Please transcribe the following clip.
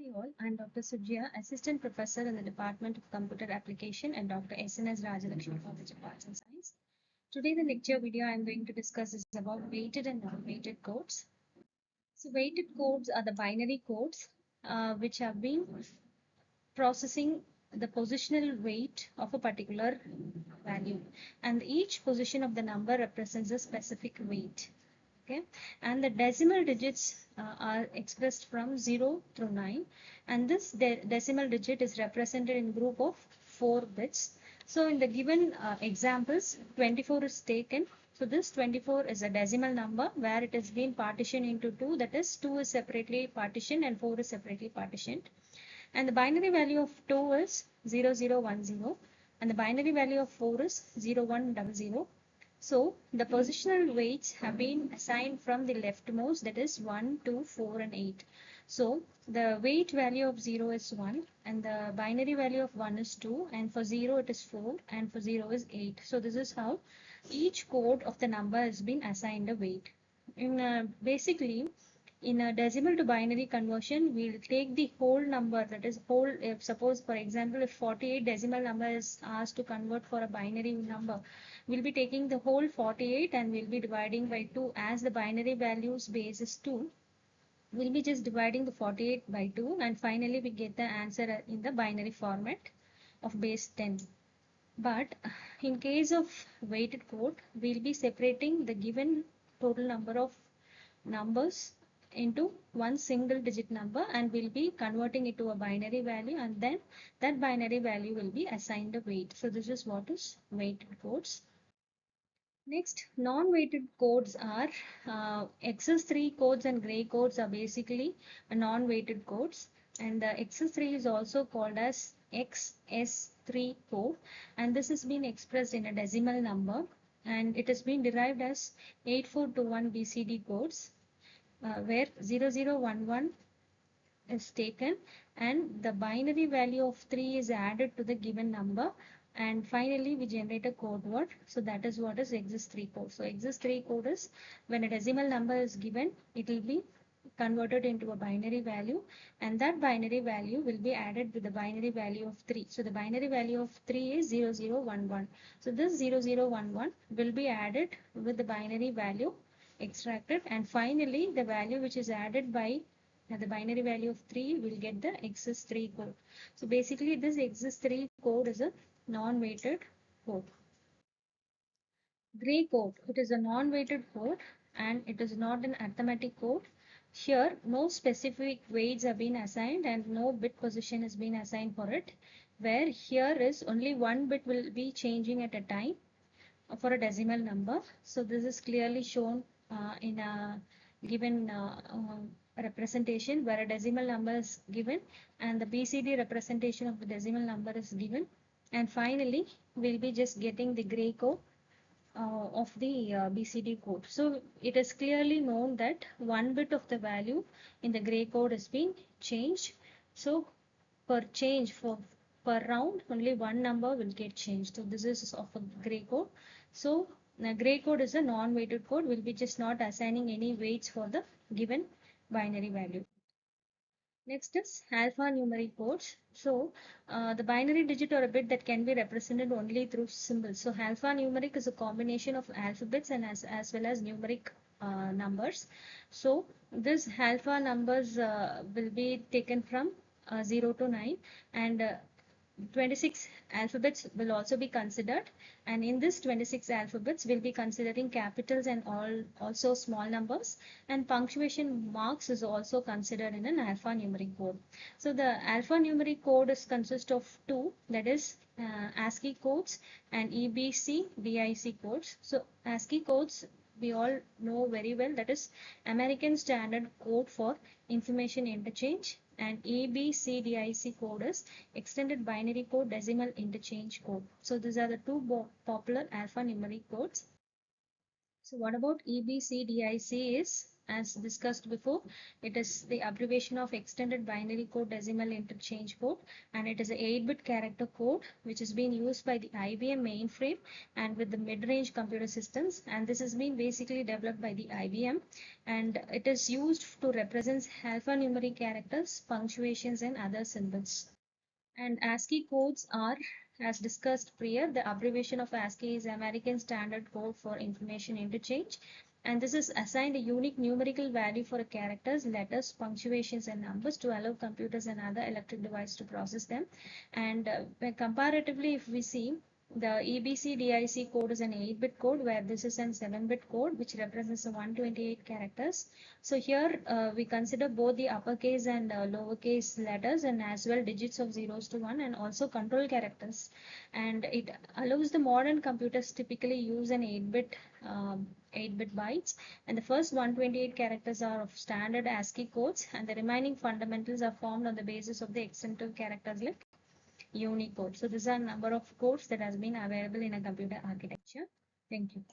Hi all, I'm Dr. Sujya, Assistant Professor in the Department of Computer Application and Dr. S.N.S. Rajalakshmi College of Arts and Science. Today the lecture video I'm going to discuss is about weighted and non-weighted codes. So weighted codes are the binary codes which have been processing the positional weight of a particular value, and each position of the number represents a specific weight. Okay, and the decimal digits are expressed from 0 through 9, and this decimal digit is represented in group of 4 bits. So in the given examples, 24 is taken. So this 24 is a decimal number where it has been partitioned into 2, that is 2 is separately partitioned and 4 is separately partitioned. And the binary value of 2 is 0010, and the binary value of 4 is 0100. So the positional weights have been assigned from the leftmost, that is 1, 2, 4 and 8. So the weight value of 0 is 1 and the binary value of 1 is 2, and for 0 it is 4 and for 0 is 8. So this is how each code of the number has been assigned a weight. Basically, in a decimal to binary conversion, we'll take the whole number, that is whole. If suppose, for example, if 48 decimal number is asked to convert for a binary number, we'll be taking the whole 48 and we'll be dividing by 2. As the binary values base is 2, we'll be just dividing the 48 by 2, and finally we get the answer in the binary format of base 10. But in case of weighted code, we'll be separating the given total number of numbers into one single digit number, and we'll be converting it to a binary value, and then that binary value will be assigned a weight. So this is what is weighted codes. Next, non-weighted codes are XS3 codes and gray codes are basically non-weighted codes, and the XS3 is also called as XS3 code, and this has been expressed in a decimal number, and it has been derived as 8421 BCD codes, where 0011 is taken and the binary value of 3 is added to the given number, and finally we generate a code word. So that is what is XS3 code. So XS3 code is when a decimal number is given, it will be converted into a binary value, and that binary value will be added with the binary value of 3. So the binary value of 3 is 0011. So this 0011 will be added with the binary value extracted, and finally the value which is added by the binary value of 3 will get the XS3 code. So basically this XS3 code is a non-weighted code. Gray code, it is a non-weighted code and it is not an arithmetic code. Here no specific weights have been assigned and no bit position has been assigned for it, where here is only one bit will be changing at a time for a decimal number. So this is clearly shown in a given representation where a decimal number is given and the BCD representation of the decimal number is given, and finally we'll be just getting the gray code of the BCD code. So it is clearly known that one bit of the value in the gray code has been changed. So per round only one number will get changed. So this is of a gray code. So the gray code is a non-weighted code. We'll be just not assigning any weights for the given binary value. Next is alphanumeric codes. So the binary digit or a bit that can be represented only through symbols. So alphanumeric is a combination of alphabets and as well as numeric numbers. So this alpha numbers will be taken from 0 to 9, and 26 alphabets will also be considered, and in this 26 alphabets we'll be considering capitals and also small numbers, and punctuation marks is also considered in an alphanumeric code. So the alphanumeric code is consist of two, that is ASCII codes and EBC DIC codes. So ASCII codes we all know very well, that is American Standard Code for Information Interchange, and EBCDIC code is Extended Binary Code Decimal Interchange Code. So these are the two popular alphanumeric codes. So what about EBCDIC is as discussed before, it is the abbreviation of Extended Binary Code Decimal Interchange Code, and it is an 8-bit character code which is being used by the IBM mainframe and with the mid-range computer systems, and this has been basically developed by the IBM, and it is used to represent alphanumeric characters, punctuations, and other symbols. And ASCII codes are, as discussed prior, the abbreviation of ASCII is American Standard Code for Information Interchange, and this is assigned a unique numerical value for characters, letters, punctuations, and numbers to allow computers and other electric devices to process them. And comparatively, if we see, the EBC DIC code is an 8-bit code, where this is an 7-bit code which represents 128 characters. So here we consider both the uppercase and lowercase letters, and as well digits of 0s to 1, and also control characters. And it allows the modern computers typically use an 8-bit bytes, and the first 128 characters are of standard ASCII codes, and the remaining fundamentals are formed on the basis of the extensive characters like Unicode. So these are number of codes that has been available in a computer architecture. Thank you.